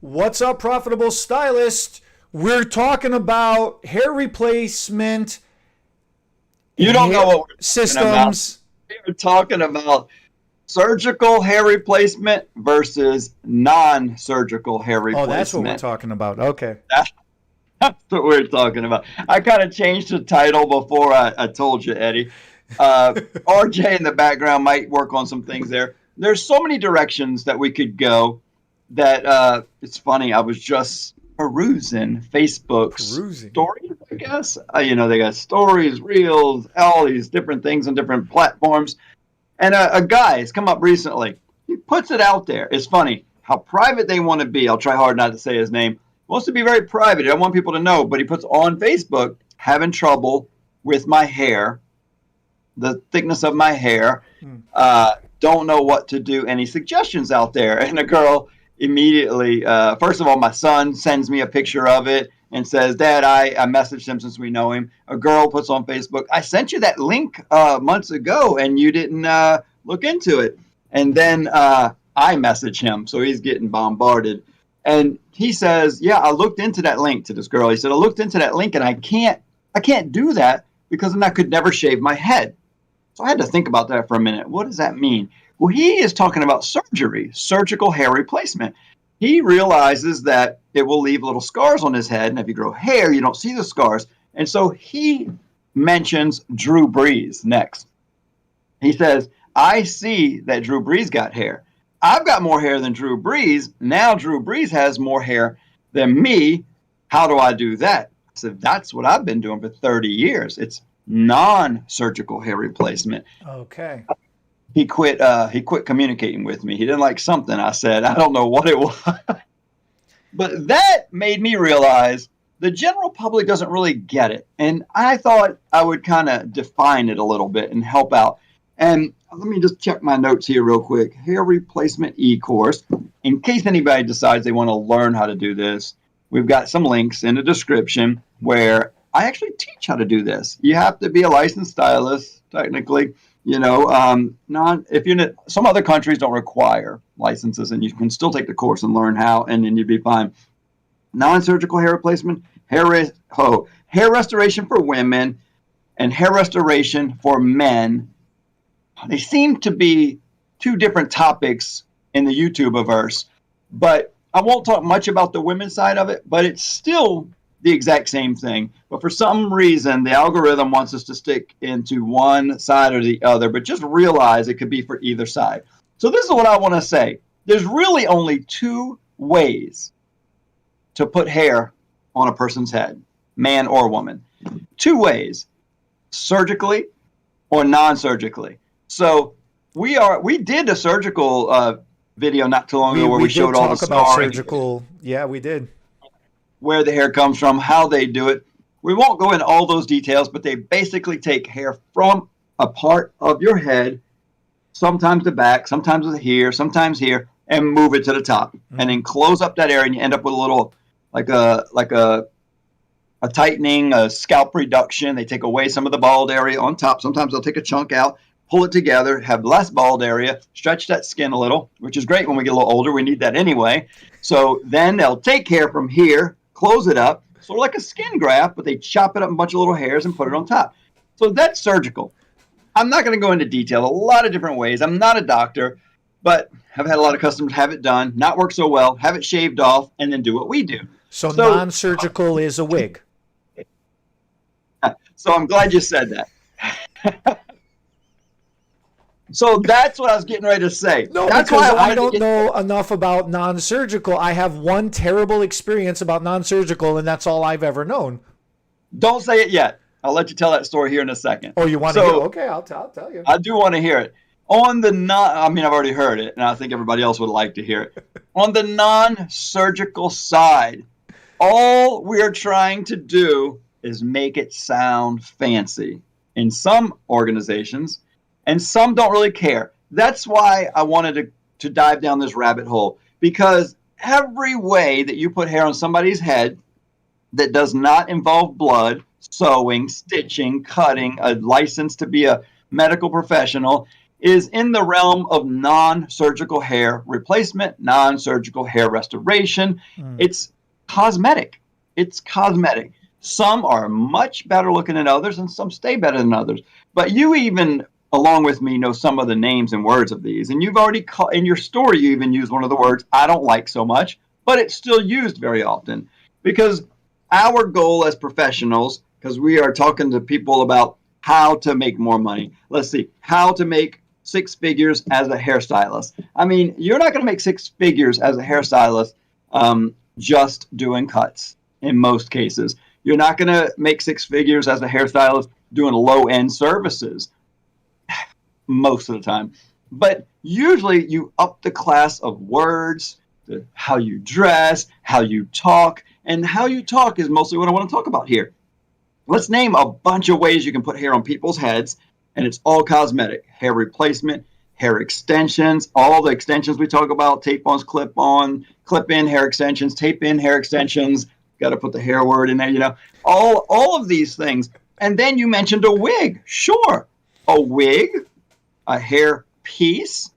What's up, profitable stylist? We're talking about hair replacement You don't know what we're talking about. systems. We're talking about surgical hair replacement versus non-surgical hair Oh, that's what we're replacement. talking about. Okay. That's what we're talking about. I kind of changed the title before I told you, Eddie. RJ in the background might work on some things there. There's so many directions that we could go that it's funny. I was just perusing Facebook's Perusing. stories, I guess. They got stories, reels, all these different things on different platforms. And a guy has come up recently. He puts it out there. It's funny how private they want to be. I'll try hard not to say his name. Wants to be very private. I don't want people to know, but he puts on Facebook, having trouble with my hair, the thickness of my hair. Don't know what to do. Any suggestions out there? And a girl immediately, first of all, my son sends me a picture of it and says, Dad, I messaged him since we know him. A girl puts on Facebook, I sent you that link months ago and you didn't look into it. And then I message him, so he's getting bombarded. And he says, yeah, I looked into that link to this girl. He said, I looked into that link and I can't do that because then I could never shave my head. So I had to think about that for a minute. What does that mean? Well, he is talking about surgery, surgical hair replacement. He realizes that it will leave little scars on his head. And if you grow hair, you don't see the scars. And so he mentions Drew Brees next. He says, I see that Drew Brees got hair. I've got more hair than Drew Brees. Now Drew Brees has more hair than me. How do I do that? I said, that's what I've been doing for 30 years. It's non-surgical hair replacement. Okay. He quit communicating with me. He didn't like something I said. I don't know what it was. But that made me realize the general public doesn't really get it. And I thought I would kind of define it a little bit and help out. And let me just check my notes here real quick. Hair replacement e-course. In case anybody decides they want to learn how to do this, we've got some links in the description where I actually teach how to do this. You have to be a licensed stylist, technically. If you're in some other countries don't require licenses, and you can still take the course and learn how, and then you'd be fine. Non-surgical hair replacement, hair restoration for women, and hair restoration for men. They seem to be two different topics in the YouTubeverse, but I won't talk much about the women's side of it, but it's still the exact same thing. But for some reason, the algorithm wants us to stick into one side or the other, but just realize it could be for either side. So this is what I want to say. There's really only two ways to put hair on a person's head, man or woman. Two ways, surgically or non-surgically. So we did a surgical video not too long ago where we showed all the talk about scarring, surgical. Yeah, we did. where the hair comes from, how they do it. We won't go into all those details, but they basically take hair from a part of your head, sometimes the back, sometimes here, and move it to the top, and then close up that area, and you end up with a little, like a tightening, a scalp reduction. They take away some of the bald area on top. Sometimes they'll take a chunk out, pull it together, have less bald area, stretch that skin a little, which is great when we get a little older. We need that anyway. So then they'll take hair from here, close it up, sort of like a skin graft, but they chop it up in a bunch of little hairs and put it on top. So that's surgical. I'm not going to go into detail. A lot of different ways. I'm not a doctor, but I've had a lot of customers have it done, not work so well, have it shaved off, and then do what we do. So non-surgical is a wig. So I'm glad you said that. So that's what I was getting ready to say. No, that's because why I don't know enough about non-surgical. I have one terrible experience about non-surgical, and that's all I've ever known. Don't say it yet. I'll let you tell that story here in a second. Oh, you want to hear? Okay, I'll tell you. I do want to hear it. I've already heard it, and I think everybody else would like to hear it. On the non-surgical side, all we're trying to do is make it sound fancy in some organizations, and some don't really care. That's why I wanted to dive down this rabbit hole, because every way that you put hair on somebody's head that does not involve blood, sewing, stitching, cutting, a license to be a medical professional, is in the realm of non-surgical hair replacement, non-surgical hair restoration. It's cosmetic. It's cosmetic. Some are much better looking than others, and some stay better than others. But you even, along with me, know some of the names and words of these. And you've already, in your story, you even used one of the words I don't like so much, but it's still used very often. Because our goal as professionals, because we are talking to people about how to make more money. Let's see, how to make 6 figures as a hairstylist. I mean, you're not going to make 6 figures as a hairstylist just doing cuts in most cases. You're not going to make 6 figures as a hairstylist doing low-end services most of the time. But usually you up the class of words, how you dress, how you talk, and how you talk is mostly what I want to talk about here. Let's name a bunch of ways you can put hair on people's heads, and it's all cosmetic. Hair replacement, hair extensions, all the extensions we talk about, tape-ons, clip-on, clip-in hair extensions, tape-in hair extensions, got to put the hair word in there, you know, all of these things. And then you mentioned a wig. Sure, a wig, a hair piece,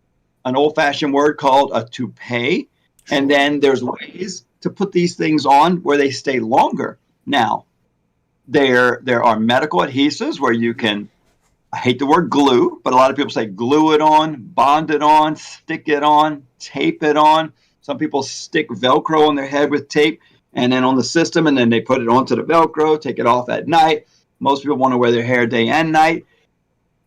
an old-fashioned word called a toupee, and then there's ways to put these things on where they stay longer. Now, there are medical adhesives where you can, I hate the word glue, but a lot of people say glue it on, bond it on, stick it on, tape it on. Some people stick Velcro on their head with tape and then on the system, and then they put it onto the Velcro, take it off at night. Most people want to wear their hair day and night.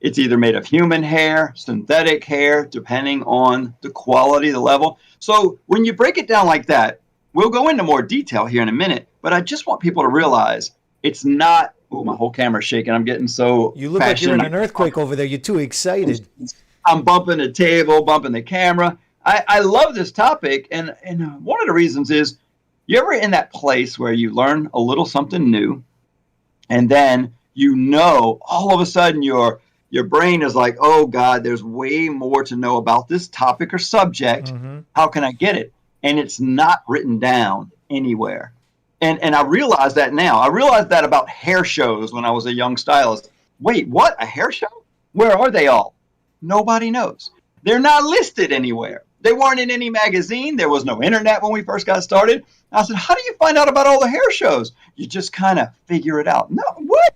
It's either made of human hair, synthetic hair, depending on the quality, the level. So when you break it down like that, we'll go into more detail here in a minute, but I just want people to realize it's not, oh, my whole camera's shaking. I'm getting so You look like you're in an earthquake over there. You're too excited. I'm bumping the table, bumping the camera. I love this topic, and one of the reasons is, you ever in that place where you learn a little something new, and then all of a sudden your brain is like, oh God, there's way more to know about this topic or subject. Mm-hmm. How can I get it? And it's not written down anywhere. And I realize that now. I realized that about hair shows when I was a young stylist. Wait, what? A hair show? Where are they all? Nobody knows. They're not listed anywhere. They weren't in any magazine. There was no internet when we first got started. I said, how do you find out about all the hair shows? You just kind of figure it out. No, what?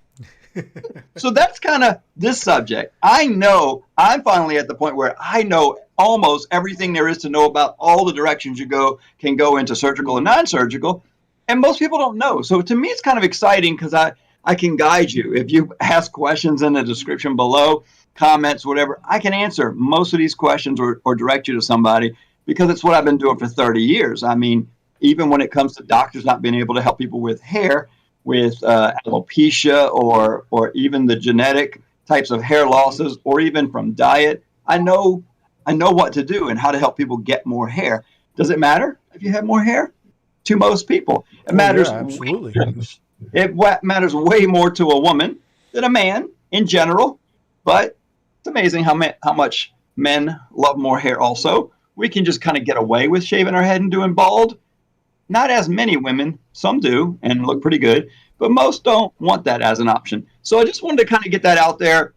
So that's kind of this subject. I know I'm finally at the point where I know almost everything there is to know about all the directions you can go into surgical and non-surgical. And most people don't know. So to me, it's kind of exciting because I can guide you. If you ask questions in the description below, comments, whatever, I can answer most of these questions or direct you to somebody because it's what I've been doing for 30 years. I mean, even when it comes to doctors not being able to help people with hair, with alopecia or even the genetic types of hair losses or even from diet, I know what to do and how to help people get more hair. Does it matter if you have more hair? To most people. It matters. Yeah, absolutely. It matters way more to a woman than a man in general, but it's amazing how much men love more hair also. We can just kind of get away with shaving our head and doing bald. Not as many women. Some do and look pretty good, but most don't want that as an option. So I just wanted to kind of get that out there,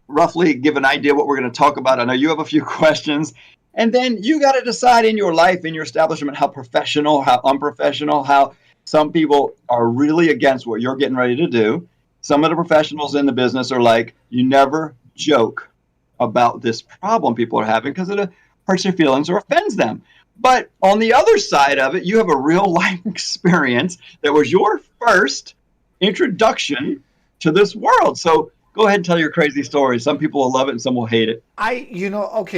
roughly give an idea what we're going to talk about. I know you have a few questions. And then you got to decide in your life, in your establishment, how professional, how unprofessional, how some people are really against what you're getting ready to do. Some of the professionals in the business are like, you never joke about this problem people are having because it hurts their feelings or offends them. But on the other side of it, you have a real life experience that was your first introduction to this world. So go ahead and tell your crazy story. Some people will love it and some will hate it. Look,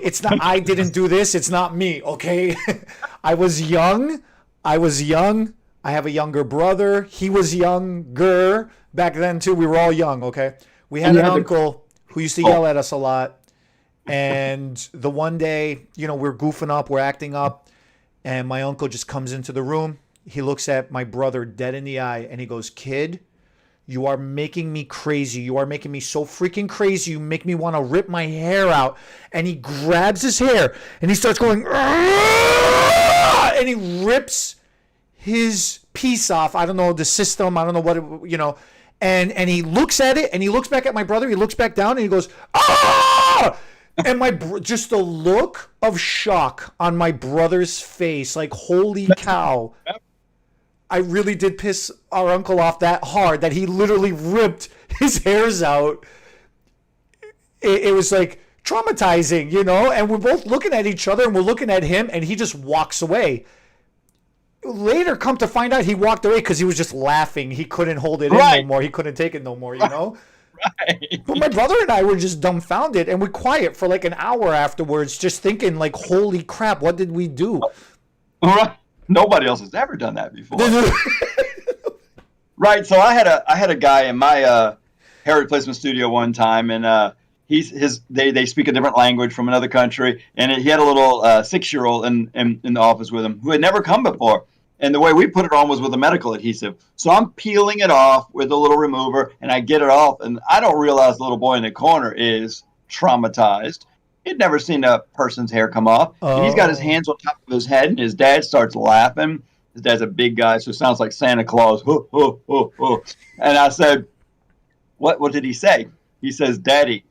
it's not, I didn't do this. It's not me. Okay. I was young. I have a younger brother. He was younger back then too. We were all young. Okay. We had an uncle who used to yell at us a lot. And the one day, we're goofing up, we're acting up. And my uncle just comes into the room. He looks at my brother dead in the eye and he goes, "Kid, you are making me crazy. You are making me so freaking crazy. You make me want to rip my hair out." And he grabs his hair and he starts going, "Argh!" And he rips his piece off. I don't know the system. I don't know what, And he looks at it, and he looks back at my brother. He looks back down, and he goes, "Ah!" And just the look of shock on my brother's face, like, holy cow. I really did piss our uncle off that hard that he literally ripped his hairs out. It was like traumatizing, you know? And we're both looking at each other, and we're looking at him, and he just walks away. Later, come to find out, he walked away because he was just laughing. He couldn't hold it in no more. He couldn't take it no more, you know? Right. But my brother and I were just dumbfounded, and we're quiet for like an hour afterwards, just thinking, like, holy crap, what did we do? Right. Nobody else has ever done that before. Right. So I had a guy in my hair replacement studio one time, and they speak a different language from another country, and he had a little 6-year-old in the office with him who had never come before. And the way we put it on was with a medical adhesive. So I'm peeling it off with a little remover, and I get it off, and I don't realize the little boy in the corner is traumatized. He'd never seen a person's hair come off. Oh. And he's got his hands on top of his head, and his dad starts laughing. His dad's a big guy, so it sounds like Santa Claus. Ho, ho, ho, ho. And I said, what did he say? He says, "Daddy,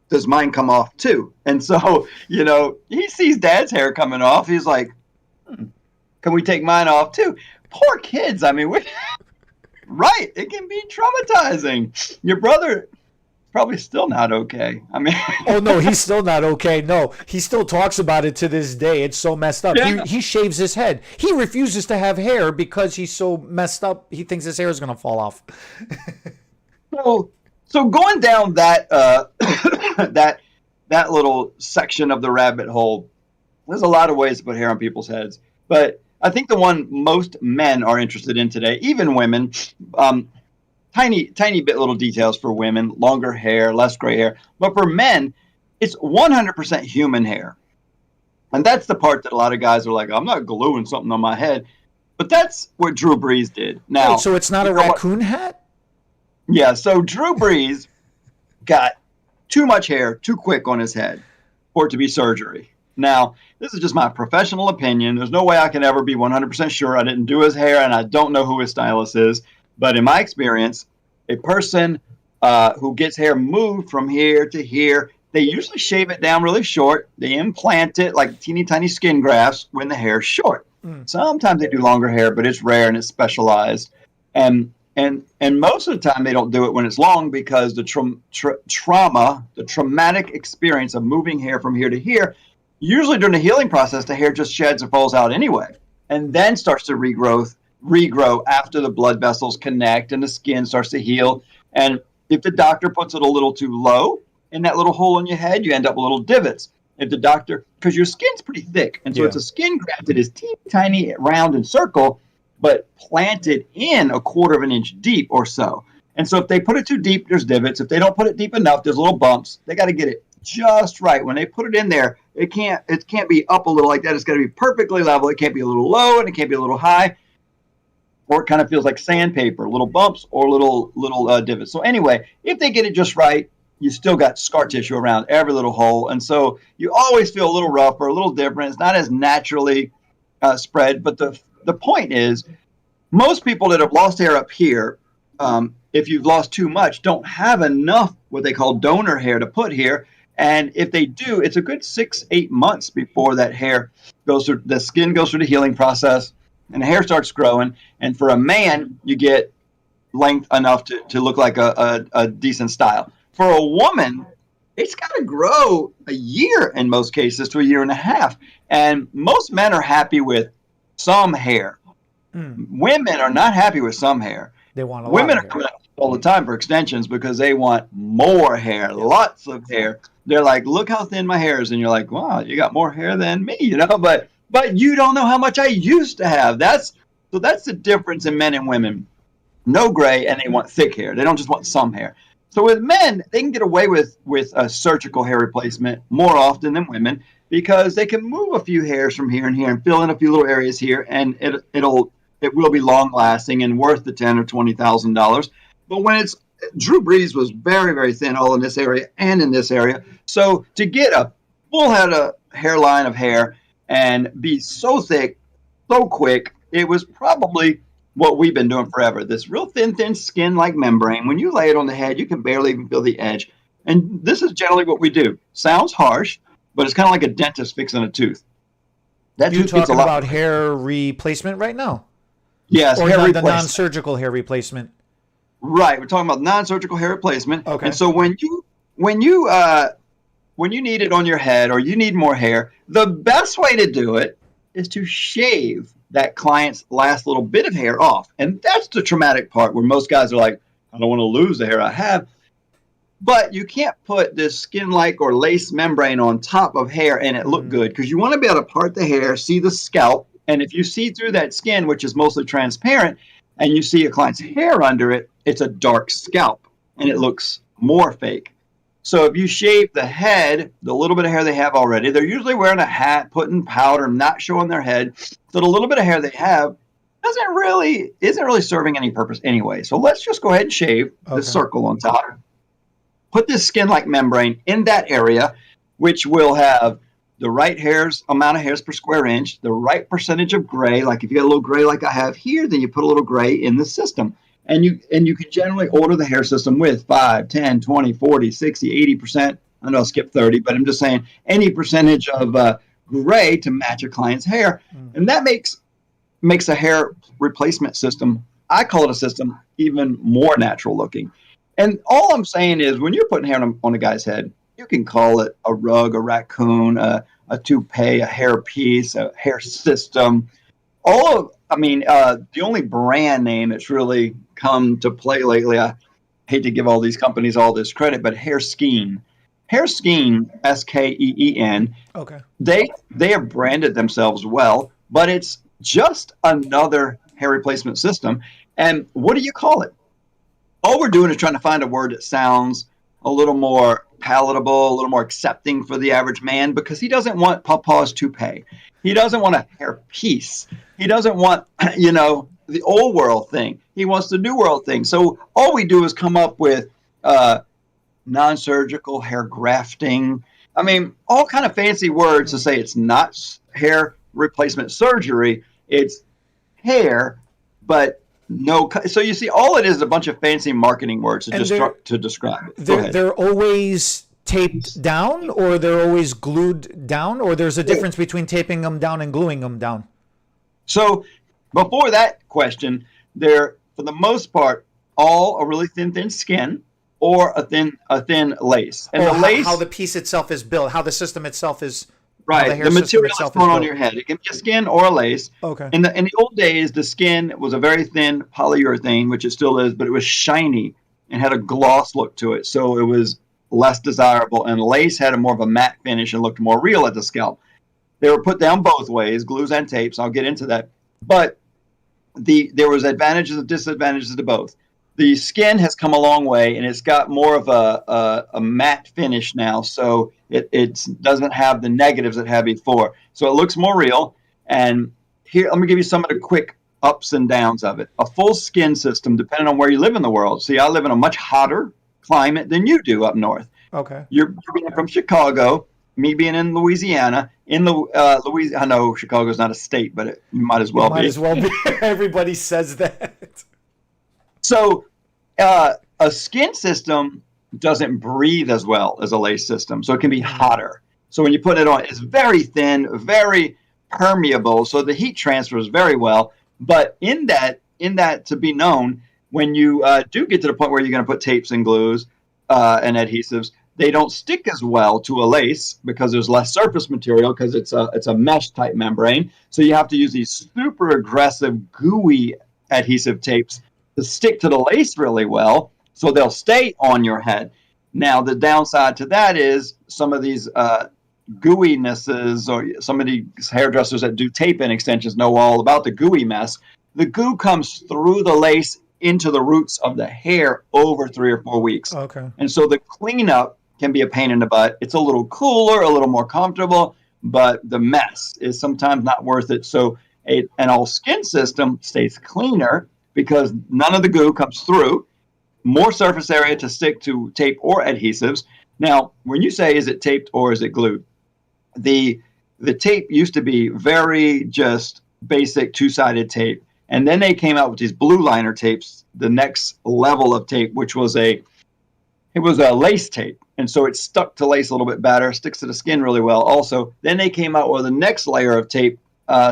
does mine come off too?" And so, you know, he sees Dad's hair coming off. He's like, "Can we take mine off too?" Poor kids. I mean, right. It can be traumatizing. Your brother probably still not okay. I mean, oh no, he's still not okay. No, he still talks about it to this day. It's so messed up. Yeah. He shaves his head. He refuses to have hair because he's so messed up. He thinks his hair is going to fall off. So going down that that little section of the rabbit hole, there's a lot of ways to put hair on people's heads, but I think the one most men are interested in today, even women, tiny bit little details for women, longer hair, less gray hair. But for men, it's 100% human hair. And that's the part that a lot of guys are like, "I'm not gluing something on my head." But that's what Drew Brees did. Now, wait, so it's not a raccoon hat? Yeah, so Drew Brees got too much hair too quick on his head for it to be surgery. Now, this is just my professional opinion. There's no way I can ever be 100% sure. I didn't do his hair, and I don't know who his stylist is. But in my experience, a person who gets hair moved from here to here, they usually shave it down really short. They implant it like teeny tiny skin grafts when the hair is short. Sometimes they do longer hair, but it's rare and it's specialized. And most of the time they don't do it when it's long because the trauma, the traumatic experience of moving hair from here to here, usually during the healing process, the hair just sheds or falls out anyway, and then starts to regrow after the blood vessels connect and the skin starts to heal. And if the doctor puts it a little too low in that little hole in your head, you end up with little divots. If the doctor, because your skin's pretty thick, and so it's a skin graft that is teeny tiny, round and circle, but planted in 1/4 of an inch deep or so. And so if they put it too deep, there's divots. If they don't put it deep enough, there's little bumps. They got to get it just right. When they put it in there, it can't be up a little like that. It's got to be perfectly level. It can't be a little low and it can't be a little high. Or it kind of feels like sandpaper, little bumps or little divots. So anyway, if they get it just right, you still got scar tissue around every little hole. And so you always feel a little rough or a little different. It's not as naturally spread. But the point is, most people that have lost hair up here, if you've lost too much, don't have enough what they call donor hair to put here. And if they do, it's a good 6-8 months before that hair goes through, the skin goes through the healing process and the hair starts growing. And for a man, you get length enough to look like a decent style. For a woman, it's got to grow a year in most cases to a year and a half. And most men are happy with some hair. Women are not happy with some hair. They want a lot. Women of are coming out all the time for extensions because they want more hair, lots of hair. They're like, "Look how thin my hair is," and you're like, "Wow, you got more hair than me," you know. But you don't know how much I used to have. That's the difference in men and women. No gray, and they want thick hair. They don't just want some hair. So with men, they can get away with a surgical hair replacement more often than women because they can move a few hairs from here and here and fill in a few little areas here, and it will be long lasting and worth the $10,000 or $20,000. But when it's Drew Brees was very, very thin all in this area and in this area. So to get a full head of hairline of hair and be so thick, so quick, it was probably what we've been doing forever. This real thin skin-like membrane. When you lay it on the head, you can barely even feel the edge. And this is generally what we do. Sounds harsh, but it's kind of like a dentist fixing a tooth. That You tooth gets a talking lot. about hair replacement right now? Yes, Or hair the replacement. non-surgical hair replacement? Right, we're talking about non-surgical hair replacement. Okay. And so when you need it on your head or you need more hair, the best way to do it is to shave that client's last little bit of hair off. And that's the traumatic part where most guys are like, I don't want to lose the hair I have. But you can't put this skin-like or lace membrane on top of hair and it look good, because you want to be able to part the hair, see the scalp. And if you see through that skin, which is mostly transparent, and you see a client's hair under it, it's a dark scalp and it looks more fake. So if you shave the head, the little bit of hair they have already, they're usually wearing a hat, putting powder, not showing their head. So the little bit of hair they have isn't really serving any purpose anyway. So let's just go ahead and shave the circle on top. Put this skin-like membrane in that area, which will have the right amount of hairs per square inch, the right percentage of gray. Like if you got a little gray like I have here, then you put a little gray in the system. And you can generally order the hair system with 5, 10, 20, 40, 60, 80%. I know I'll skip 30, but I'm just saying any percentage of gray to match a client's hair. And that makes a hair replacement system, I call it a system, even more natural looking. And all I'm saying is when you're putting hair on a guy's head, you can call it a rug, a raccoon, a toupee, a hair piece, a hair system. The only brand name that's really come to play lately, I hate to give all these companies all this credit, but Hairskeen, Skeen, Okay. they have branded themselves well, but it's just another hair replacement system. And what do you call it? All we're doing is trying to find a word that sounds a little more palatable, a little more accepting for the average man, because he doesn't want Papa's toupee. He doesn't want a hair piece. He doesn't want, the old world thing. He wants the new world thing. So all we do is come up with non-surgical hair grafting. I mean, all kind of fancy words to say it's not hair replacement surgery. It's hair, but no. So you see, all it is a bunch of fancy marketing words to describe it. They're always taped down, or they're always glued down, or there's a difference between taping them down and gluing them down? So before that question, they're, for the most part, all a really thin skin or a thin lace. And the lace, how the piece itself is built, how the system itself is. Right, the material is thrown on your head. It can be a skin or a lace. Okay. In the old days, the skin was a very thin polyurethane, which it still is, but it was shiny and had a gloss look to it, so it was less desirable. And lace had a more of a matte finish and looked more real at the scalp. They were put down both ways, glues and tapes. I'll get into that. But there was advantages and disadvantages to both. The skin has come a long way, and it's got more of a matte finish now, so it doesn't have the negatives it had before. So it looks more real. And here, let me give you some of the quick ups and downs of it. A full skin system, depending on where you live in the world. See, I live in a much hotter climate than you do up north. Okay. You're being from Chicago, me being in Louisiana. Louisiana, I know Chicago's not a state, but you might as well be. Might as well be. Everybody says that. So a skin system doesn't breathe as well as a lace system, so it can be hotter. So when you put it on, it's very thin, very permeable, so the heat transfers very well. But in that to be known, when you do get to the point where you're going to put tapes and glues and adhesives, they don't stick as well to a lace because there's less surface material, because it's a mesh type membrane. So you have to use these super aggressive gooey adhesive tapes to stick to the lace really well, so they'll stay on your head. Now, the downside to that is some of these gooinesses, or some of these hairdressers that do tape-in extensions know all about the gooey mess. The goo comes through the lace into the roots of the hair over 3 or 4 weeks. Okay. And so the cleanup can be a pain in the butt. It's a little cooler, a little more comfortable, but the mess is sometimes not worth it. So an all skin system stays cleaner because none of the goo comes through, more surface area to stick to tape or adhesives. Now, when you say, is it taped or is it glued? The tape used to be very just basic two-sided tape. And then they came out with these blue liner tapes, the next level of tape, which was it was a lace tape. And so it stuck to lace a little bit better, sticks to the skin really well. Also, then they came out with the next layer of tape.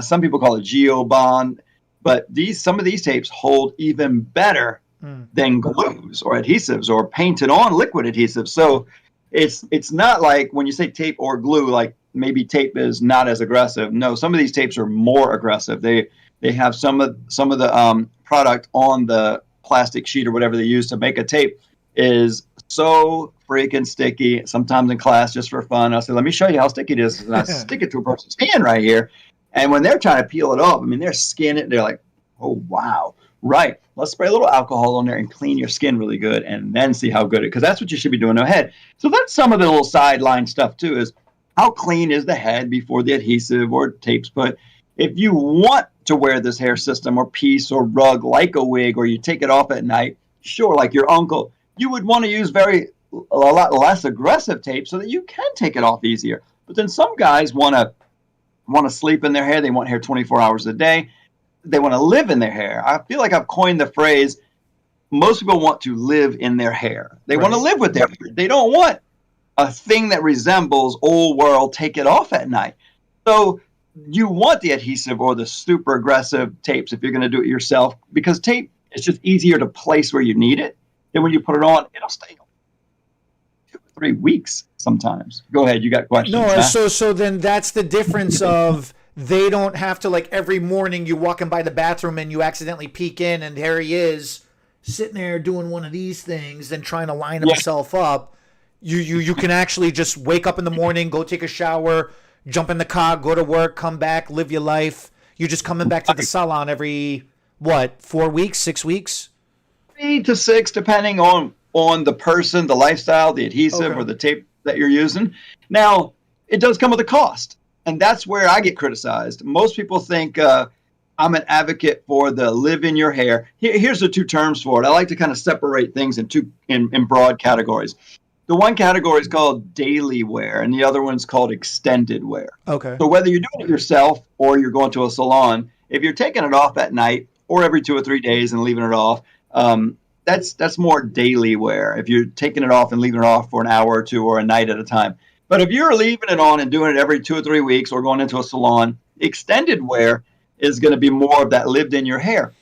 Some people call it Geobond, but some of these tapes hold even better than glues or adhesives or painted on liquid adhesives. So it's not like when you say tape or glue, like maybe tape is not as aggressive. No, some of these tapes are more aggressive. They have some of the product on the plastic sheet or whatever they use to make a tape is so freaking sticky. Sometimes in class, just for fun, I'll say, let me show you how sticky it is. And I stick it to a person's hand right here. And when they're trying to peel it off, I mean, they're skinning it. They're like, oh, wow. Right. Let's spray a little alcohol on there and clean your skin really good and then see how good it is. Because that's what you should be doing no head. So that's some of the little sideline stuff, too, is how clean is the head before the adhesive or tape's put. If you want to wear this hair system or piece or rug like a wig, or you take it off at night, sure, like your uncle, you would want to use a lot less aggressive tape so that you can take it off easier. But then some guys want to sleep in their hair. They want hair 24 hours a day. They want to live in their hair. I feel like I've coined the phrase, most people want to live in their hair. They want to live with their hair. They don't want a thing that resembles old world, take it off at night. So you want the adhesive or the super aggressive tapes if you're going to do it yourself, because tape is just easier to place where you need it. Then when you put it on, it'll stay on 2 or 3 weeks sometimes. Go ahead, you got questions. No, so then that's the difference of they don't have to, like, every morning you walking by the bathroom and you accidentally peek in and there he is sitting there doing one of these things and trying to line himself up. You can actually just wake up in the morning, go take a shower, jump in the car, go to work, come back, live your life. You're just coming back to the salon every, 4 weeks, 6 weeks? 3 to 6, depending on the person, the lifestyle, the adhesive, or the tape that you're using. Now, it does come with a cost, and that's where I get criticized. Most people think I'm an advocate for the live in your hair. Here's the 2 terms for it. I like to kind of separate things in broad categories. The one category is called daily wear, and the other one's called extended wear. Okay. So whether you're doing it yourself or you're going to a salon, if you're taking it off at night or every 2 or 3 days and leaving it off, that's more daily wear. If you're taking it off and leaving it off for an hour or 2 or a night at a time. But if you're leaving it on and doing it every 2 or 3 weeks or going into a salon, extended wear is going to be more of that lived in your hair.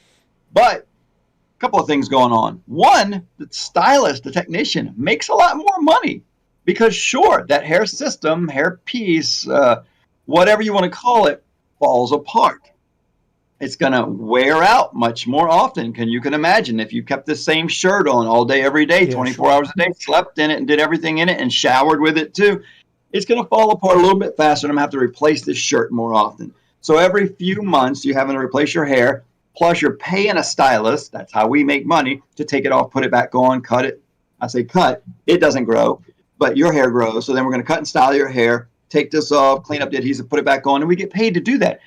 But couple of things going on. One, the stylist, the technician, makes a lot more money because, sure, that hair system, hair piece, whatever you want to call it, falls apart. It's going to wear out much more often. You can imagine if you kept the same shirt on all day, every day, 24 hours a day, slept in it and did everything in it and showered with it too, it's going to fall apart a little bit faster and I'm going to have to replace this shirt more often. So every few months, you're having to replace your hair. Plus, you're paying a stylist, that's how we make money, to take it off, put it back on, cut it. I say cut, it doesn't grow, but your hair grows. So then we're going to cut and style your hair, take this off, clean up the adhesive, put it back on, and we get paid to do that.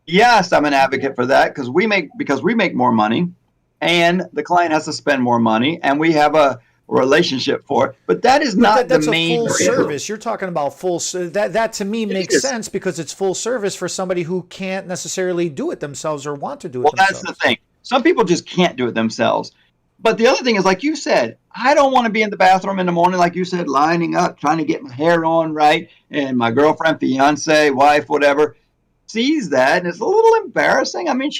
Yes, I'm an advocate for that because we make more money, and the client has to spend more money, and we have a relationship for it. But that is not the main full service. You're talking about full. That to me makes sense because it's full service for somebody who can't necessarily do it themselves or want to do it themselves. Well, that's the thing. Some people just can't do it themselves. But the other thing is, like you said, I don't want to be in the bathroom in the morning, like you said, lining up, trying to get my hair on right, and my girlfriend, fiance, wife, whatever, sees that, and it's a little embarrassing. I mean,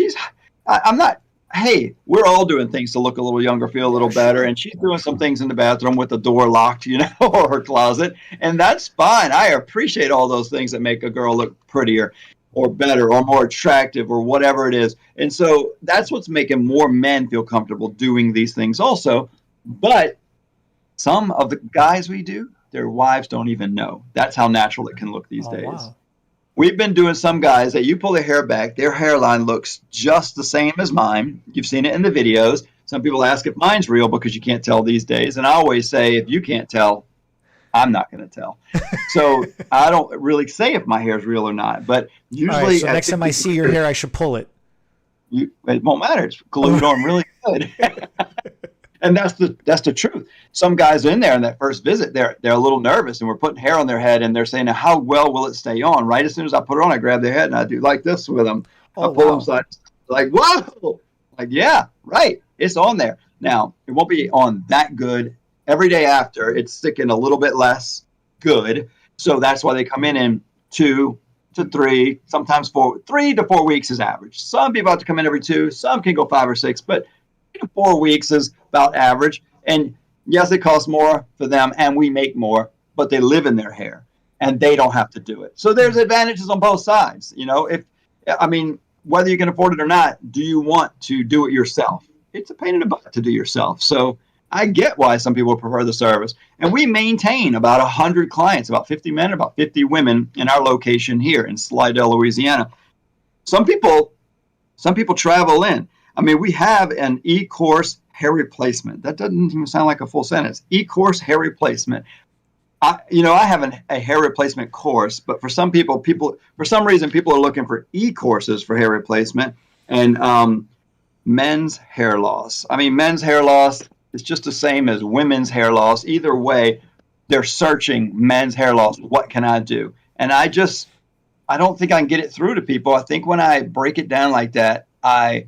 I'm not. Hey, we're all doing things to look a little younger, feel a little better. And she's doing some things in the bathroom with the door locked, or her closet. And that's fine. I appreciate all those things that make a girl look prettier or better or more attractive or whatever it is. And so that's what's making more men feel comfortable doing these things also. But some of the guys we do, their wives don't even know. That's how natural it can look these days. Wow. We've been doing some guys that you pull their hair back, their hairline looks just the same as mine. You've seen it in the videos. Some people ask if mine's real because you can't tell these days. And I always say, if you can't tell, I'm not going to tell. So I don't really say if my hair is real or not. But usually, right, so next time I see your hair, I should pull it. It won't matter. It's glued on really good. And that's the truth. Some guys in there in that first visit, they're a little nervous, and we're putting hair on their head, and they're saying, how well will it stay on? Right as soon as I put it on, I grab their head, and I do like this with them. I pull them side. Like, whoa! Like, yeah, right. It's on there. Now, it won't be on that good every day after. It's sticking a little bit less good. So that's why they come in 2 to 3, sometimes 4. 3 to 4 weeks is average. Some people have to come in every 2. Some can go 5 or 6, but 3 to 4 weeks is about average. And yes, it costs more for them, and we make more, but they live in their hair, and they don't have to do it. So there's advantages on both sides. Whether you can afford it or not, do you want to do it yourself? It's a pain in the butt to do yourself. So I get why some people prefer the service. And we maintain about 100 clients, about 50 men, about 50 women in our location here in Slidell, Louisiana. Some people travel in. We have an e-course hair replacement. That doesn't even sound like a full sentence. E-course hair replacement. I have a hair replacement course, but for some people, for some reason, people are looking for e-courses for hair replacement and men's hair loss. Men's hair loss is just the same as women's hair loss. Either way, they're searching men's hair loss. What can I do? And I don't think I can get it through to people. I think when I break it down like that, I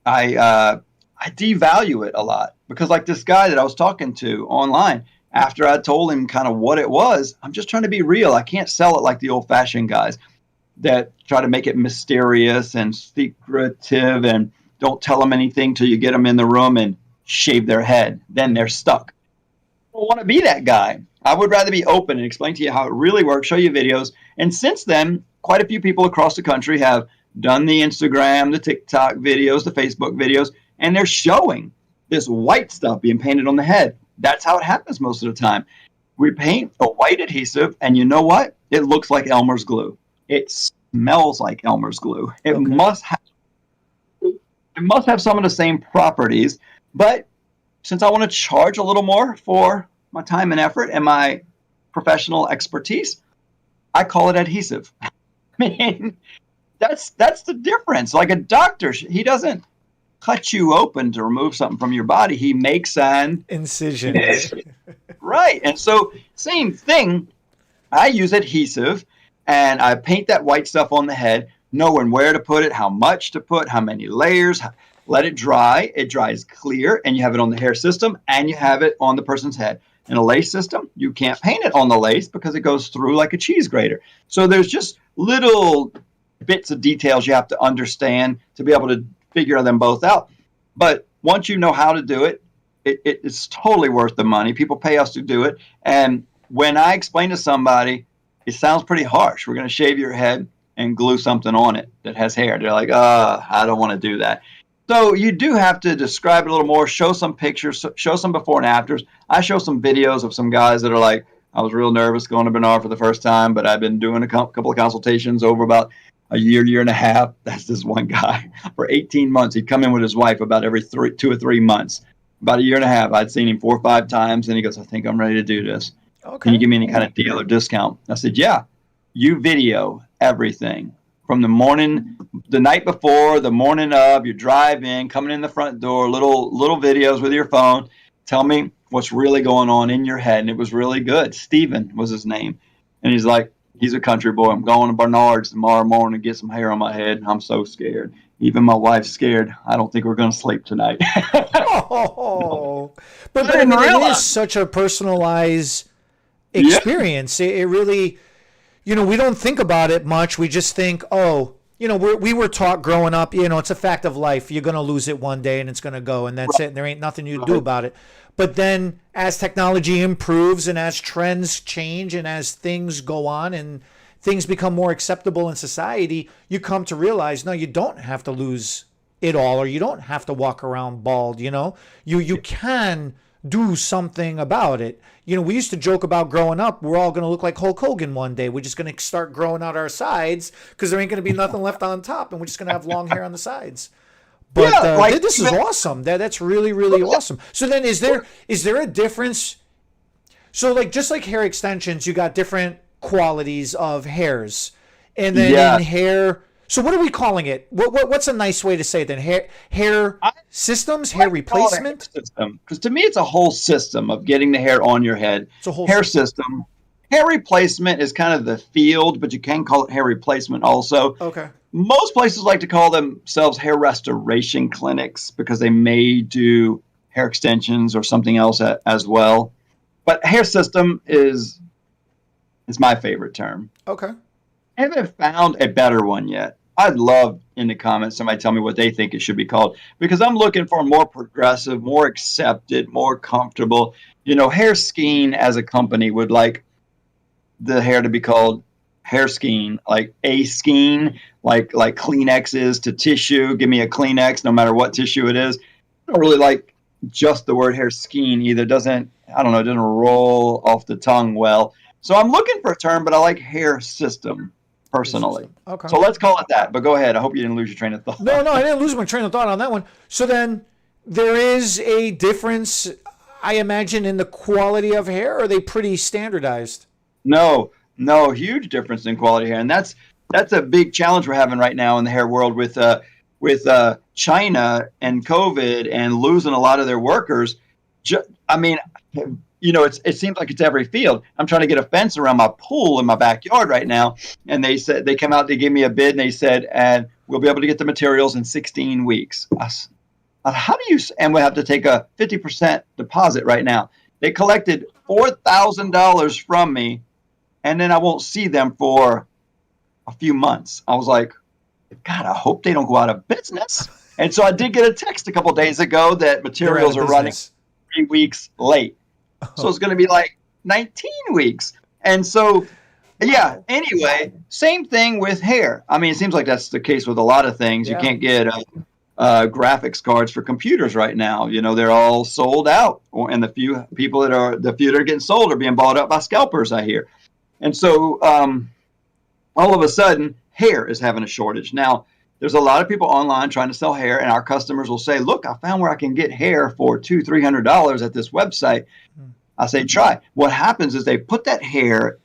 devalue it a lot, because like this guy that I was talking to online, after I told him kind of what it was, I'm just trying to be real. I can't sell it like the old-fashioned guys that try to make it mysterious and secretive and don't tell them anything till you get them in the room and shave their head. Then they're stuck. I don't want to be that guy. I would rather be open and explain to you how it really works, show you videos. And since then, quite a few people across the country have done the Instagram, the TikTok videos, the Facebook videos, and they're showing this white stuff being painted on the head. That's how it happens most of the time. We paint a white adhesive, and you know what? It looks like Elmer's glue. It smells like Elmer's glue. It must have some of the same properties, but since I want to charge a little more for my time and effort and my professional expertise, I call it adhesive. That's the difference. Like a doctor, he doesn't cut you open to remove something from your body. He makes an incision. Right. And so same thing. I use adhesive and I paint that white stuff on the head, knowing where to put it, how much to put, how many layers, let it dry. It dries clear, and you have it on the hair system and you have it on the person's head. In a lace system, you can't paint it on the lace because it goes through like a cheese grater. So there's just little bits of details you have to understand to be able to figure them both out. But once you know how to do it, it's totally worth the money. People pay us to do it. And when I explain to somebody, it sounds pretty harsh. We're going to shave your head and glue something on it that has hair. They're like, I don't want to do that. So you do have to describe it a little more, show some pictures, show some before and afters. I show some videos of some guys that are like, I was real nervous going to Bernard for the first time, but I've been doing a couple of consultations over about a year and a half. That's this one guy. For 18 months, he'd come in with his wife about every 2 or 3 months. About a year and a half, I'd seen him 4 or 5 times, and he goes, I think I'm ready to do this. Okay. Can you give me any kind of deal or discount? I said, yeah. You video everything. From the morning, the night before, the morning of, you drive in, coming in the front door, little videos with your phone. Tell me what's really going on in your head. And it was really good. Steven was his name. And he's like, he's a country boy. I'm going to Bernard's tomorrow morning to get some hair on my head. I'm so scared. Even my wife's scared. I don't think we're going to sleep tonight. But I mean, it is such a personalized experience. Yeah. It really, we don't think about it much. We just think, we were taught growing up, it's a fact of life. You're going to lose it one day and it's going to go, and that's it. There ain't nothing you can do about it. But then as technology improves and as trends change and as things go on and things become more acceptable in society, you come to realize, no, you don't have to lose it all, or you don't have to walk around bald, You can do something about it. We used to joke about growing up, we're all going to look like Hulk Hogan one day. We're just going to start growing out our sides because there ain't going to be nothing left on top, and we're just going to have long hair on the sides. But this is awesome. That's really, really awesome. So then is there a difference? So just like hair extensions, you got different qualities of hairs. And then in hair, so what are we calling it? What's a nice way to say it then? Hair systems, hair replacement? Because to me, it's a whole system of getting the hair on your head. It's a whole hair system. Hair replacement is kind of the field, but you can call it hair replacement also. Okay. most places like to call themselves hair restoration clinics because they may do hair extensions or something else as well. But hair system is my favorite term. Okay. I haven't found a better one yet. I'd love in the comments somebody tell me what they think it should be called, because I'm looking for more progressive, more accepted, more comfortable. Hairskeen as a company would like the hair to be called Hairskeen, like a skeen, like Kleenex is to tissue. Give me a Kleenex, no matter what tissue it is. I don't really like just the word Hairskeen either. It doesn't roll off the tongue well. So I'm looking for a term, but I like hair system personally. Okay. So let's call it that. But go ahead. I hope you didn't lose your train of thought. No, I didn't lose my train of thought on that one. So then there is a difference, I imagine, in the quality of hair. Or are they pretty standardized? No, huge difference in quality hair, and that's a big challenge we're having right now in the hair world with China and COVID and losing a lot of their workers. It seems like it's every field. I'm trying to get a fence around my pool in my backyard right now, and they said they came out, they gave me a bid, and they said, and we'll be able to get the materials in 16 weeks. How do you? And we have to take a 50% deposit right now. They collected $4,000 from me, and then I won't see them for a few months. I was like, God, I hope they don't go out of business. And so I did get a text a couple of days ago that materials are running 3 weeks late. So it's going to be like 19 weeks. And so, yeah, anyway, same thing with hair. I mean, it seems like that's the case with a lot of things. Yeah. You can't get graphics cards for computers right now. They're all sold out. And the few that are getting sold are being bought up by scalpers, I hear. And so all of a sudden, hair is having a shortage. Now, there's a lot of people online trying to sell hair, and our customers will say, look, I found where I can get hair for $200-$300 at this website. I say, try. What happens is they put that hair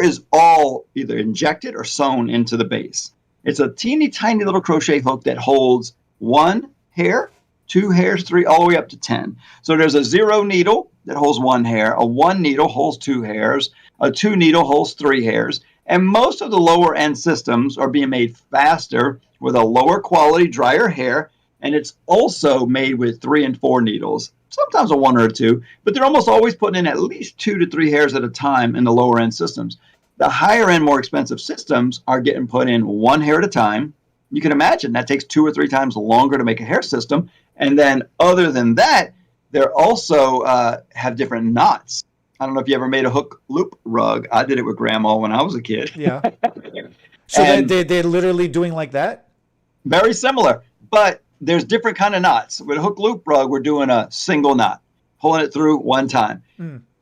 is all either injected or sewn into the base. It's a teeny tiny little crochet hook that holds 1 hair, 2 hairs, 3, all the way up to 10. So there's a 0 needle that holds 1 hair, a 1 needle holds 2 hairs, a 2 needle holds 3 hairs. And most of the lower end systems are being made faster with a lower quality, drier hair. And it's also made with 3 and 4 needles, sometimes a 1 or a 2, but they're almost always putting in at least 2 to 3 hairs at a time in the lower end systems. The higher end, more expensive systems are getting put in 1 hair at a time. You can imagine that takes 2 or 3 times longer to make a hair system. And then other than that, they're also have different knots. I don't know if you ever made a hook loop rug. I did it with grandma when I was a kid. Yeah. So they're literally doing like that? Very similar, but there's different kind of knots. With a hook loop rug, we're doing a single knot, pulling it through one time.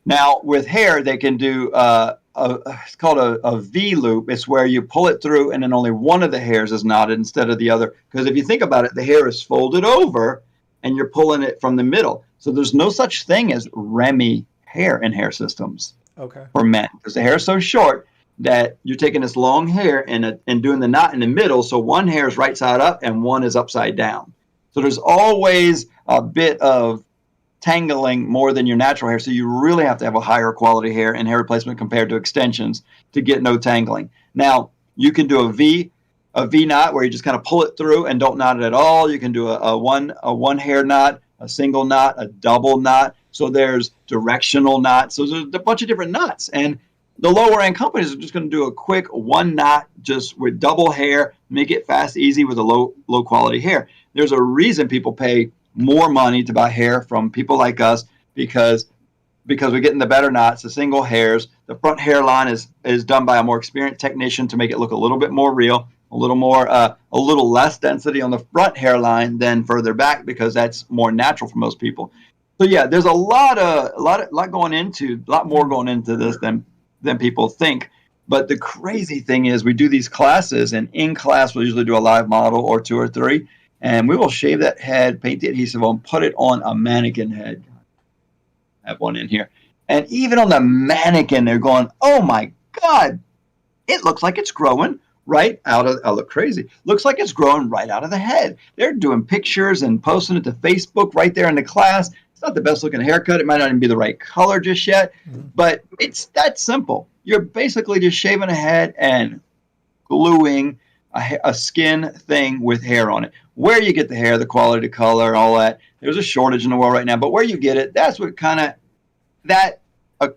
Now, with hair, they can do it's called a V loop. It's where you pull it through and then only one of the hairs is knotted instead of the other. Because if you think about it, the hair is folded over and you're pulling it from the middle. So there's no such thing as Remy hair in hair systems for men, because the hair is so short that you're taking this long hair and doing the knot in the middle. So one hair is right side up and one is upside down. So there's always a bit of tangling more than your natural hair. So you really have to have a higher quality hair and hair replacement compared to extensions to get no tangling. Now, you can do a V knot where you just kind of pull it through and don't knot it at all. You can do a one hair knot, a single knot, a double knot. So there's directional knots. So there's a bunch of different knots. And the lower end companies are just going to do a quick 1 knot just with double hair, make it fast, easy with a low quality hair. There's a reason people pay more money to buy hair from people like us because we're getting the better knots, the single hairs. The front hairline is done by a more experienced technician to make it look a little bit more real, a little less density on the front hairline than further back because that's more natural for most people. So yeah, there's a lot more going into this than people think. But the crazy thing is we do these classes, and in class we'll usually do a live model or 2 or 3, and we will shave that head, paint the adhesive on, put it on a mannequin head. I have one in here. And even on the mannequin, they're going, oh my God, it looks like it's growing right out of, I look crazy, looks like it's growing right out of the head. They're doing pictures and posting it to Facebook right there in the class. It's not the best looking haircut. It might not even be the right color just yet, but it's that simple. You're basically just shaving a head and gluing a skin thing with hair on it. Where you get the hair, the quality, the color, all that. There's a shortage in the world right now, but where you get it, that's what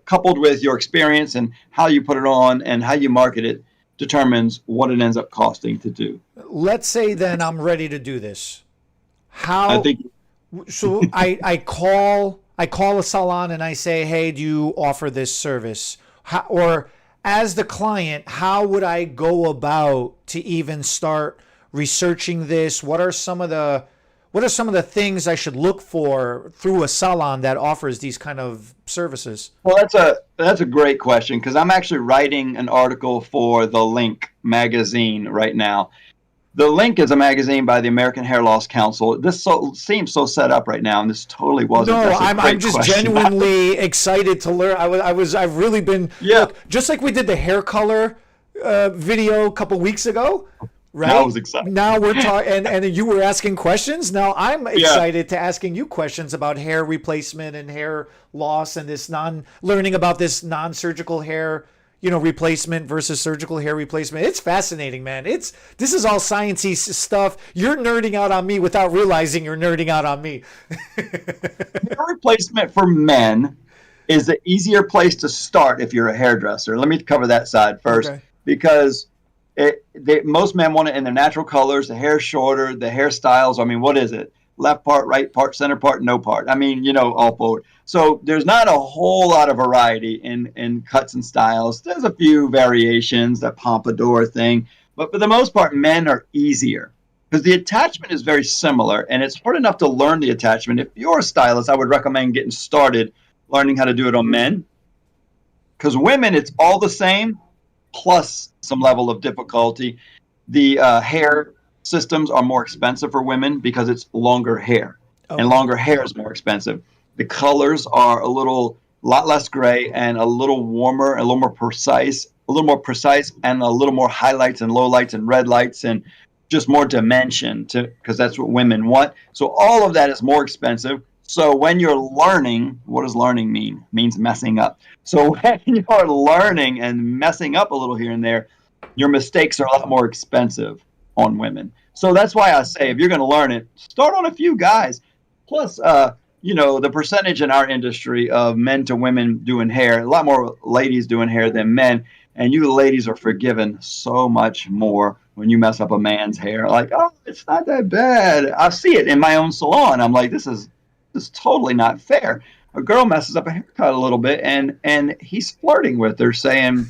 coupled with your experience and how you put it on and how you market it determines what it ends up costing to do. Let's say then I'm ready to do this. I think So I call a salon and I say, hey, do you offer this service? Or as the client, how would I go about to even start researching this? What are some of the things I should look for through a salon that offers these kind of services? Well, that's a great question, because I'm actually writing an article for The Link magazine right now. The Link is a magazine by the American Hair Loss Council. This seems so set up right now, and this totally wasn't. No, That's a I'm great just question. genuinely excited to learn. I've really been, look, just like we did the hair color video a couple weeks ago, right? I was excited. Now we're talking, and you were asking questions. Now I'm excited to asking you questions about hair replacement and hair loss and learning about this non-surgical hair, replacement versus surgical hair replacement. It's fascinating, man. This is all sciencey stuff. You're nerding out on me without realizing you're nerding out on me. Hair replacement for men is the easier place to start if you're a hairdresser. Let me cover that side first, because most men want it in their natural colors, the hair shorter, the hairstyles. I mean, what is it? Left part, right part, center part, no part. I mean, all forward. So there's not a whole lot of variety in cuts and styles. There's a few variations, that pompadour thing. But for the most part, men are easier because the attachment is very similar, and it's hard enough to learn the attachment. If you're a stylist, I would recommend getting started learning how to do it on men, because women, it's all the same, plus some level of difficulty. The hair systems are more expensive for women because it's longer hair, and longer hair is more expensive. The colors are a lot less gray and a little warmer, a little more precise, and a little more highlights and lowlights and red lights and just more dimension because that's what women want. So all of that is more expensive. So when you're learning, what does learning mean? It means messing up. So when you're learning and messing up a little here and there, your mistakes are a lot more expensive on women. So that's why I say, if you're going to learn it, start on a few guys. Plus, the percentage in our industry of men to women doing hair, a lot more ladies doing hair than men. And you ladies are forgiven so much more when you mess up a man's hair. Like, oh, it's not that bad. I see it in my own salon. I'm like, this is totally not fair. A girl messes up a haircut a little bit, and he's flirting with her, saying,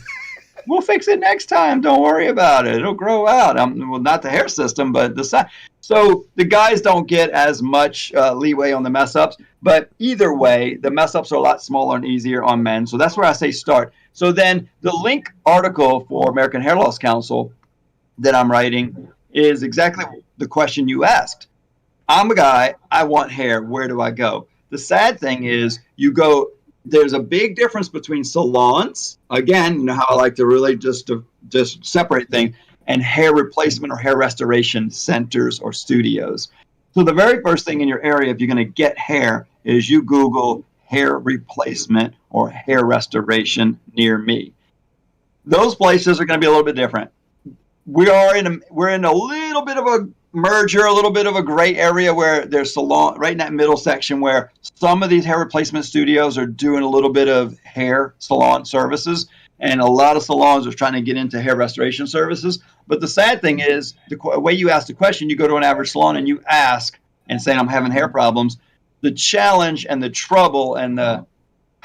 we'll fix it next time. Don't worry about it. It'll grow out. Well, not the hair system, but the side. So the guys don't get as much leeway on the mess ups. But either way, the mess ups are a lot smaller and easier on men. So that's where I say start. So then the Link article for American Hair Loss Council that I'm writing is exactly the question you asked. I'm a guy. I want hair. Where do I go? The sad thing is there's a big difference between salons. Again, you know how I like to really just separate things, and hair replacement or hair restoration centers or studios. So the very first thing in your area, if you're going to get hair, is you Google hair replacement or hair restoration near me. Those places are going to be a little bit different. We're in a little bit of a merger, a little bit of a gray area where there's salon right in that middle section where some of these hair replacement studios are doing a little bit of hair salon services, and a lot of salons are trying to get into hair restoration services. But the sad thing is, the way you ask the question, you go to an average salon and you ask and say, I'm having hair problems. The challenge and the trouble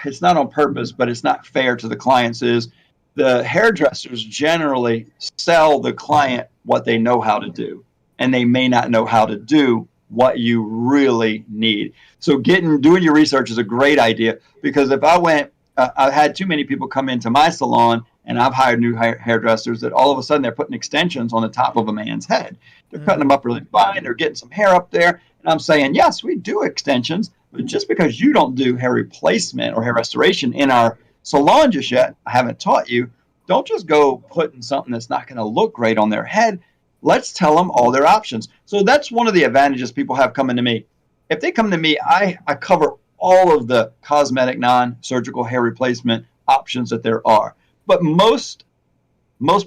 it's not on purpose, but it's not fair to the clients, is the hairdressers generally sell the client what they know how to do, and they may not know how to do what you really need. So doing your research is a great idea, because if I've had too many people come into my salon, and I've hired new hairdressers that all of a sudden they're putting extensions on the top of a man's head. They're cutting them up really fine. They're getting some hair up there. And I'm saying, yes, we do extensions, but just because you don't do hair replacement or hair restoration in our salon just yet, I haven't taught you, don't just go putting something that's not going to look great on their head. Let's tell them all their options. So that's one of the advantages people have coming to me. If they come to me, I cover all of the cosmetic, non-surgical hair replacement options that there are. But most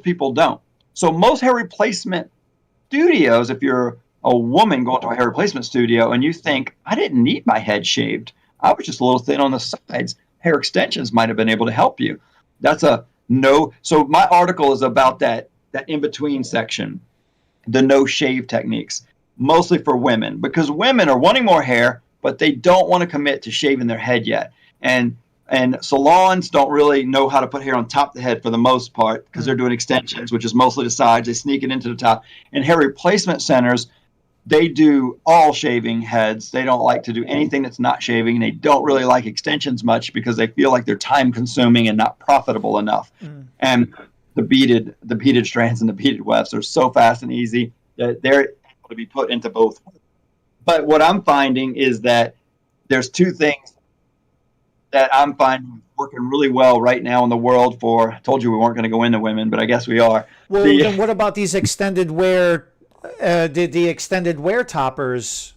people don't. So most hair replacement studios, if you're a woman going to a hair replacement studio and you think, I didn't need my head shaved, I was just a little thin on the sides, hair extensions might have been able to help you. That's a no. So my article is about that in-between section, the no shave techniques, mostly for women, because women are wanting more hair, but they don't want to commit to shaving their head yet. And salons don't really know how to put hair on top of the head for the most part, because they're doing extensions, which is mostly the sides. They sneak it into the top. And hair replacement centers, they do all shaving heads. They don't like to do anything that's not shaving. They don't really like extensions much because they feel like they're time consuming and not profitable enough. And the beaded strands and the beaded wefts are so fast and easy that they're able to be put into both. But what I'm finding is that there's two things that I'm finding working really well right now in the world for, I told you we weren't going to go into women, but I guess we are. Well, then what about these extended wear, the extended wear toppers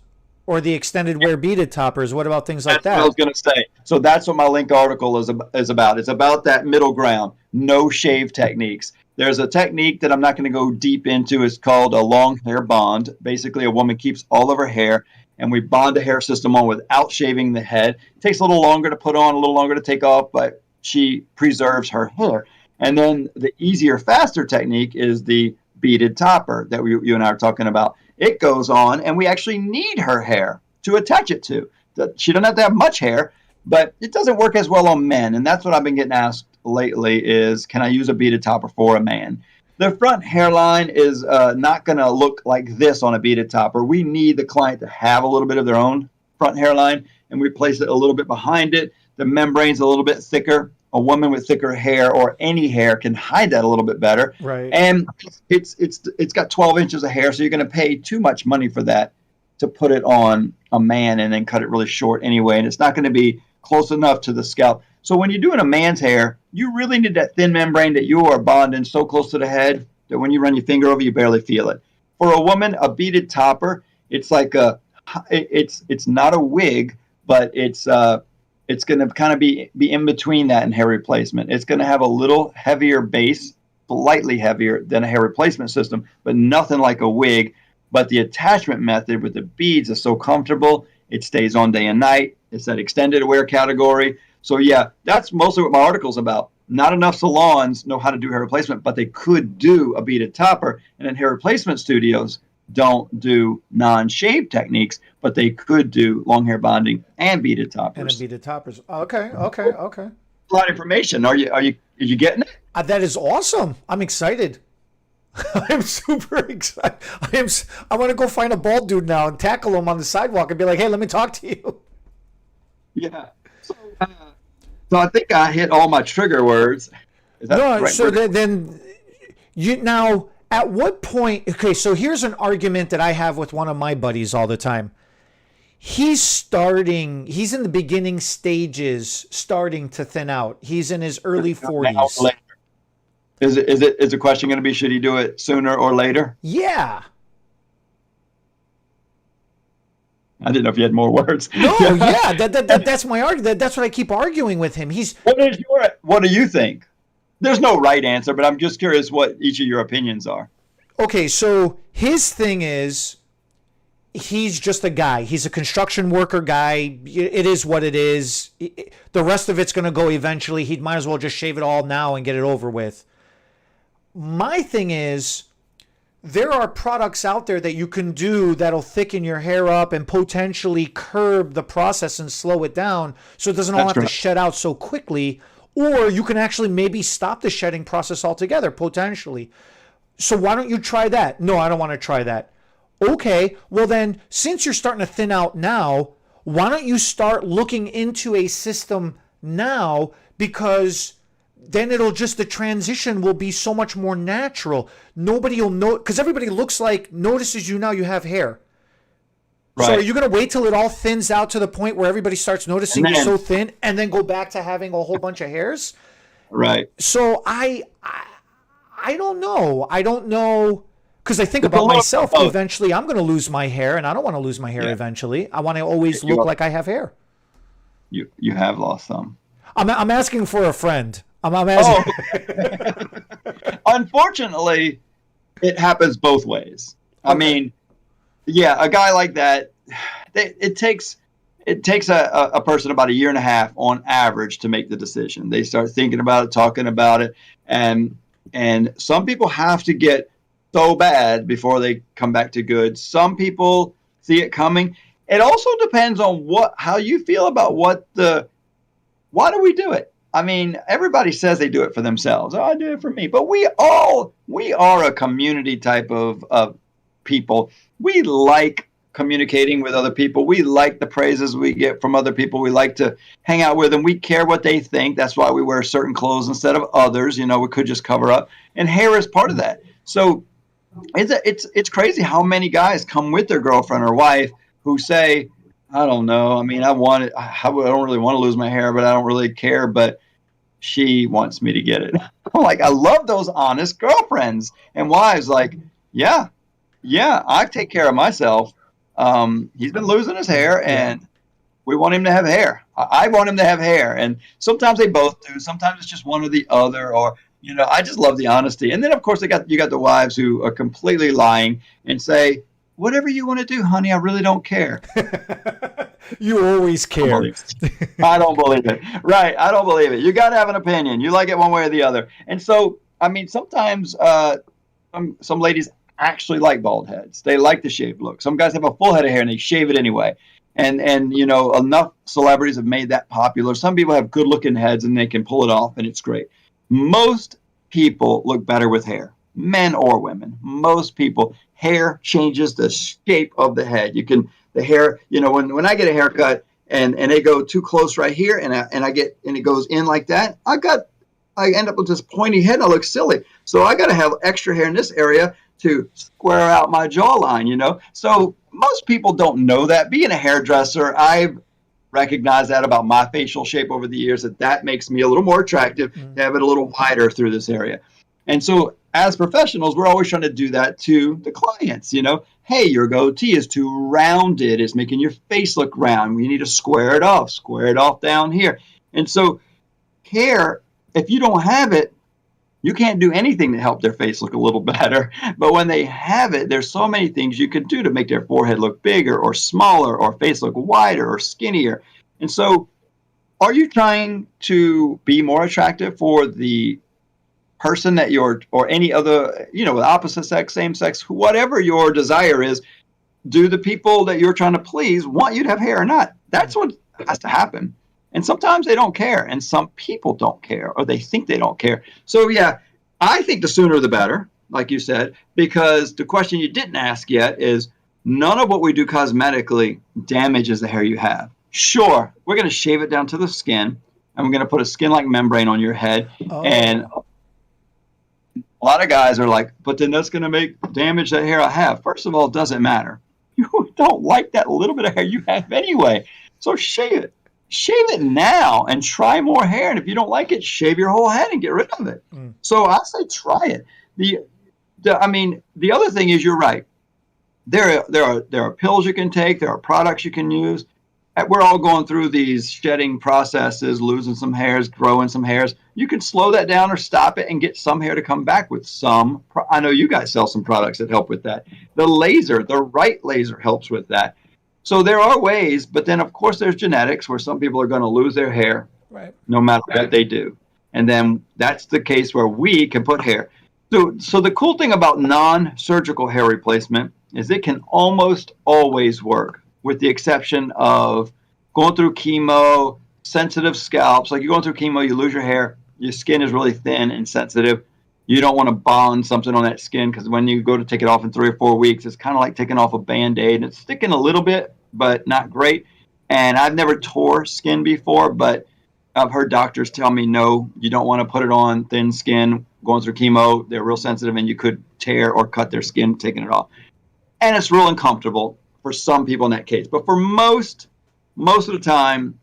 or the extended wear beaded toppers? What about things like that? That's what I was going to say. So that's what my link article is about. It's about that middle ground, no shave techniques. There's a technique that I'm not going to go deep into. It's called a long hair bond. Basically, a woman keeps all of her hair, and we bond the hair system on without shaving the head. It takes a little longer to put on, a little longer to take off, but she preserves her hair. And then the easier, faster technique is the beaded topper that you and I are talking about. It goes on, and we actually need her hair to attach it to. She doesn't have to have much hair, but it doesn't work as well on men. And that's what I've been getting asked lately is, can I use a beaded topper for a man? The front hairline is not going to look like this on a beaded topper. We need the client to have a little bit of their own front hairline, and we place it a little bit behind it. The membrane's a little bit thicker. A woman with thicker hair or any hair can hide that a little bit better. Right. And it's got 12 inches of hair, so you're going to pay too much money for that to put it on a man and then cut it really short anyway, and it's not going to be close enough to the scalp. So when you're doing a man's hair, you really need that thin membrane that you are bonding so close to the head that when you run your finger over, you barely feel it. For a woman, a beaded topper, it's like it's not a wig, but it's going to kind of be in between that and hair replacement. It's going to have a little heavier base, slightly heavier than a hair replacement system, but nothing like a wig. But the attachment method with the beads is so comfortable. It stays on day and night. It's that extended wear category. So yeah, that's mostly what my article's about. Not enough salons know how to do hair replacement, but they could do a beaded topper. And then hair replacement studios don't do non-shave techniques, but they could do long hair bonding and beaded toppers. And a beaded toppers. Okay. A lot of information. Are you getting it? That is awesome. I'm excited. I'm super excited. I want to go find a bald dude now and tackle him on the sidewalk and be like, hey, let me talk to you. Yeah. So I think I hit all my trigger words. Is that no, right? so then you now at what point? Okay, so here's an argument that I have with one of my buddies all the time. He's in the beginning stages, starting to thin out. He's in his early 40s. Is the question going to be, should he do it sooner or later? Yeah. I didn't know if you had more words. No, yeah, that's my argument. That's what I keep arguing with him. What do you think? There's no right answer, but I'm just curious what each of your opinions are. Okay, so his thing is, he's just a guy. He's a construction worker guy. It is what it is. The rest of it's going to go eventually. He might as well just shave it all now and get it over with. My thing is, there are products out there that you can do that'll thicken your hair up and potentially curb the process and slow it down so it doesn't all have to shed out so quickly. Or you can actually maybe stop the shedding process altogether, potentially. So why don't you try that? No, I don't want to try that. Okay, well then, since you're starting to thin out now, why don't you start looking into a system now? Because then the transition will be so much more natural. Nobody will know, because everybody notices you now you have hair. Right. So are you going to wait till it all thins out to the point where everybody starts noticing you're so thin and then go back to having a whole bunch of hairs? Right. So I don't know. I don't know, because I think about myself. Eventually, I'm going to lose my hair, and I don't want to lose my hair eventually. I want to always look like I have hair. You have lost some. I'm asking for a friend. I'm asking. Oh. Unfortunately, it happens both ways. I Okay. mean, yeah, a guy like that, it takes a person about a year and a half on average to make the decision. They start thinking about it, talking about it, and some people have to get so bad before they come back to good. Some people see it coming. It also depends on how you feel about why do we do it? I mean, everybody says they do it for themselves. Oh, I do it for me. But we are a community type of people. We like communicating with other people. We like the praises we get from other people. We like to hang out with them. We care what they think. That's why we wear certain clothes instead of others. You know, we could just cover up. And hair is part of that. So it's crazy how many guys come with their girlfriend or wife who say, I don't know. I mean, I don't really want to lose my hair, but I don't really care. But she wants me to get it. I'm like, I love those honest girlfriends and wives. Like, yeah, I take care of myself. He's been losing his hair, and we want him to have hair. I want him to have hair, and sometimes they both do. Sometimes it's just one or the other, or I just love the honesty. And then, of course, you got the wives who are completely lying and say, whatever you want to do, honey, I really don't care. You always care. I don't believe it. Right. I don't believe it. You got to have an opinion. You like it one way or the other. And so, I mean, sometimes some ladies actually like bald heads. They like the shaved look. Some guys have a full head of hair and they shave it anyway. And enough celebrities have made that popular. Some people have good looking heads and they can pull it off and it's great. Most people look better with hair, men or women. Most people, hair changes the shape of the head. The hair, when I get a haircut and they go too close right here and it goes in like that, I end up with this pointy head and I look silly. So I got to have extra hair in this area to square out my jawline, So most people don't know that. Being a hairdresser, I've recognized that about my facial shape over the years, that makes me a little more attractive to have it a little wider through this area. And so as professionals, we're always trying to do that to the clients, Hey, your goatee is too rounded. It's making your face look round. We need to square it off down here. And so hair, if you don't have it, you can't do anything to help their face look a little better. But when they have it, there's so many things you can do to make their forehead look bigger or smaller or face look wider or skinnier. And so are you trying to be more attractive for the person that or any other, with opposite sex, same sex, whatever your desire is? Do the people that you're trying to please want you to have hair or not? That's what has to happen. And sometimes they don't care, and some people don't care, or they think they don't care. So, yeah, I think the sooner the better, like you said, because the question you didn't ask yet is none of what we do cosmetically damages the hair you have. Sure, we're going to shave it down to the skin, and we're going to put a skin-like membrane on your head. Oh. And a lot of guys are like, but then that's going to damage that hair I have. First of all, it doesn't matter. You don't like that little bit of hair you have anyway, so shave it. Shave it now and try more hair. And if you don't like it, shave your whole head and get rid of it. So I say try it. The other thing is you're right. There are pills you can take. There are products you can use. We're all going through these shedding processes, losing some hairs, growing some hairs. You can slow that down or stop it and get some hair to come back with some. I know you guys sell some products that help with that. The right laser helps with that. So there are ways, but then, of course, there's genetics where some people are going to lose their hair no matter what they do. And then that's the case where we can put hair. So the cool thing about non-surgical hair replacement is it can almost always work, with the exception of going through chemo, sensitive scalps. Like you're going through chemo, you lose your hair, your skin is really thin and sensitive. You don't want to bond something on that skin because when you go to take it off in 3 or 4 weeks, it's kind of like taking off a Band-Aid. And it's sticking a little bit, but not great. And I've never tore skin before, but I've heard doctors tell me, no, you don't want to put it on thin skin going through chemo. They're real sensitive and you could tear or cut their skin taking it off. And it's real uncomfortable for some people in that case. But for most of the time,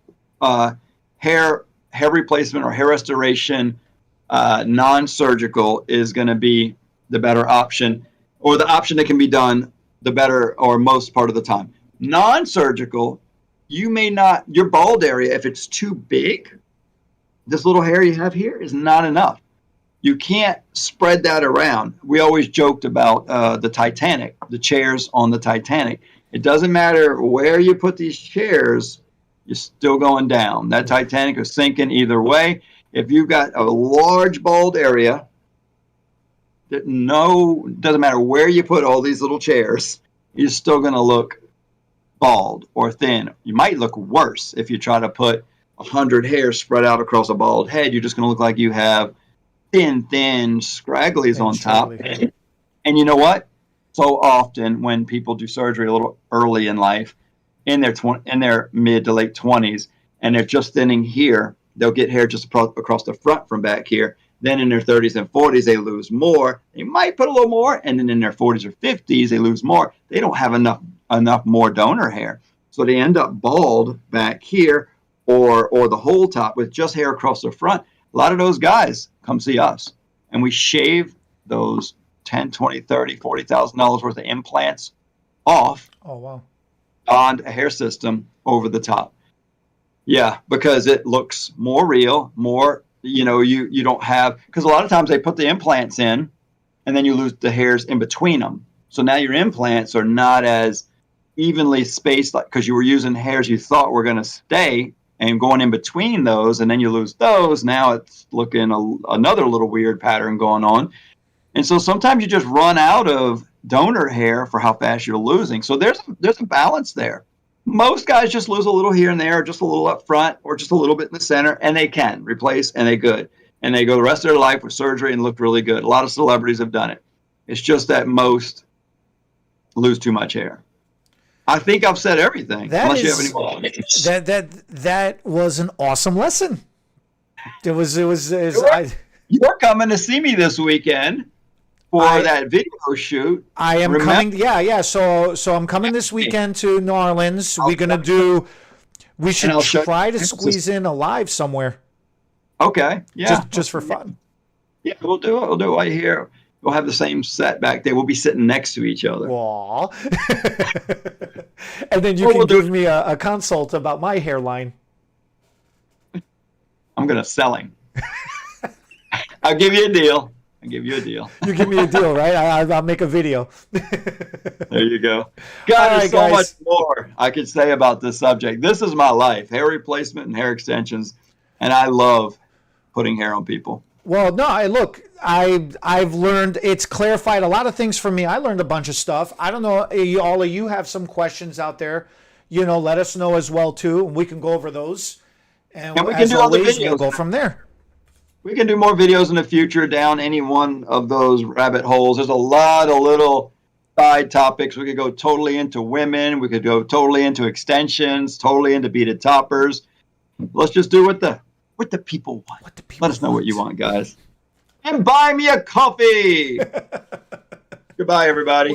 hair replacement or hair restoration, non-surgical is going to be the better option, or the option that can be done the better or most part of the time. Non-surgical, you may not, your bald area, if it's too big, this little hair you have here is not enough. You can't spread that around. We always joked about the Titanic, the chairs on the Titanic. It doesn't matter where you put these chairs, you're still going down. That Titanic is sinking either way. If you've got a large bald area, doesn't matter where you put all these little chairs, you're still going to look bald or thin. You might look worse if you try to put 100 hairs spread out across a bald head. You're just going to look like you have thin scragglies on top. And you know what? So often when people do surgery a little early in life, in their mid to late 20s, and they're just thinning here, they'll get hair just across the front from back here. Then in their 30s and 40s, they lose more. They might put a little more, and then in their 40s or 50s, they lose more. They don't have enough more donor hair, so they end up bald back here, or the whole top with just hair across the front. A lot of those guys come see us, and we shave those $10, $20, $30, $40,000 worth of implants off. Oh, wow. On a hair system over the top. Yeah, because it looks more real, more, you don't have, because a lot of times they put the implants in and then you lose the hairs in between them. So now your implants are not as evenly spaced, like, because you were using hairs you thought were going to stay and going in between those, and then you lose those. Now it's looking another little weird pattern going on. And so sometimes you just run out of donor hair for how fast you're losing. So there's a balance there. Most guys just lose a little here and there, just a little up front, or just a little bit in the center, and they can replace, and they're good. And they go the rest of their life with surgery and look really good. A lot of celebrities have done it. It's just that most lose too much hair. I think I've said everything. Unless you have any more. That was an awesome lesson. You're coming to see me this weekend for that video shoot. I am coming. Yeah. So I'm coming this weekend to New Orleans. We should try to squeeze in a live somewhere. Okay. Yeah. Just for fun. Yeah, we'll do it. We'll do it right here. We'll have the same set back there. We'll be sitting next to each other. Aww. And then you can give me a consult about my hairline. I'm going to sell him. I'll give you a deal. You give me a deal, right? I'll make a video. There you go. God, there's so much more I could say about this subject. This is my life, hair replacement and hair extensions, and I love putting hair on people. Well, no, I've learned, it's clarified a lot of things for me. I learned a bunch of stuff. I don't know, all of you have some questions out there. Let us know as well, too, and we can go over those. And we can do all the videos. We'll go from there. We can do more videos in the future down any one of those rabbit holes. There's a lot of little side topics. We could go totally into women. We could go totally into extensions, totally into beaded toppers. Let's just do what the people want. Let us know what you want, guys. And buy me a coffee. Goodbye, everybody.